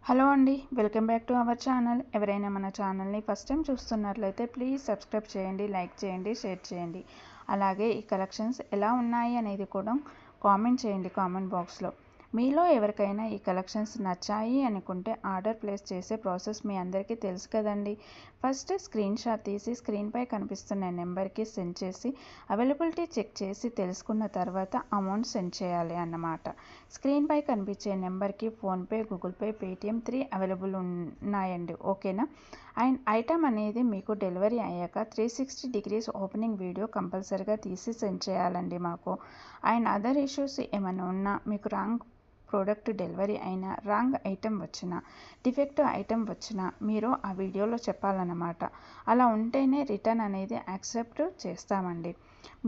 Hello అండి, welcome back to our channel. ఎవరైనా మన ఛానల్ని ఫస్ట్ టైం చూస్తున్నట్లయితే ప్లీజ్ సబ్స్క్రైబ్ చేయండి, లైక్ చేయండి, షేర్ చేయండి. అలాగే ఈ కలెక్షన్స్ ఎలా ఉన్నాయి అనేది కూడా కామెంట్ చేయండి కామెంట్ బాక్స్లో. మీలో ఎవరికైనా ఈ కలెక్షన్స్ నచ్చాయి అనుకుంటే ఆర్డర్ ప్లేస్ చేసే ప్రాసెస్ మీ అందరికీ తెలుసు కదండి. ఫస్ట్ స్క్రీన్ షాట్ తీసి స్క్రీన్పై కనిపిస్తున్న నెంబర్కి సెండ్ చేసి అవైలబిలిటీ చెక్ చేసి తెలుసుకున్న తర్వాత అమౌంట్ సెండ్ చేయాలి అన్నమాట. స్క్రీన్పై కనిపించే నెంబర్కి PhonePe, Google pay, Paytm 3 available ఉన్నాయండి. ఓకేనా. అండ్ ఐటమ్ అనేది మీకు డెలివరీ అయ్యాక 360 డిగ్రీస్ ఓపెనింగ్ వీడియో కంపల్సరీగా తీసి సెండ్ చేయాలండి మాకు. అండ్ అదర్ ఇష్యూస్ ఏమైనా ఉన్నా, మీకు రాంగ్ ప్రోడక్ట్ డెలివరీ అయినా, రాంగ్ ఐటెం వచ్చినా, డిఫెక్టివ్ ఐటెం వచ్చినా మీరు ఆ వీడియోలో చెప్పాలన్నమాట. అలా ఉంటేనే రిటర్న్ అనేది యాక్సెప్ట్ చేస్తామండి.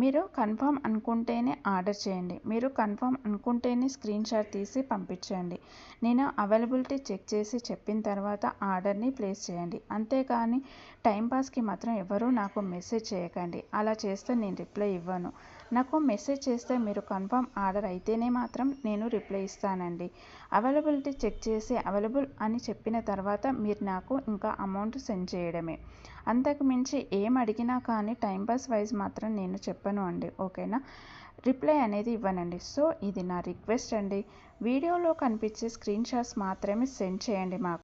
మీరు కన్ఫర్మ్ అనుకుంటేనే ఆర్డర్ చేయండి. మీరు కన్ఫర్మ్ అనుకుంటేనే స్క్రీన్ షాట్ తీసి పంపించండి. నేను అవైలబిలిటీ చెక్ చేసి చెప్పిన తర్వాత ఆర్డర్ని ప్లేస్ చేయండి. అంతేకాని టైంపాస్కి మాత్రం ఎవరూ నాకు మెసేజ్ చేయకండి. అలా చేస్తే నేను రిప్లై ఇవ్వను. నాకు మెసేజ్ చేస్తే మీరు కన్ఫర్మ్ ఆర్డర్ అయితేనే మాత్రం నేను రిప్లై ఇస్తానండి. అవైలబిలిటీ చెక్ చేసి అవైలబుల్ అని చెప్పిన తర్వాత మీరు నాకు ఇంకా అమౌంట్ సెండ్ చేయడమే. అంతకు మించి ఏం అడిగినా కానీ టైంపాస్ వైజ్ మాత్రం నేను చెప్పను అండి. ఓకేనా. రిప్లై అనేది ఇవ్వనండి. సో ఇది నా రిక్వెస్ట్ అండి. వీడియోలో కనిపించే స్క్రీన్ షాట్స్ మాత్రమే సెండ్ చేయండి మాకు.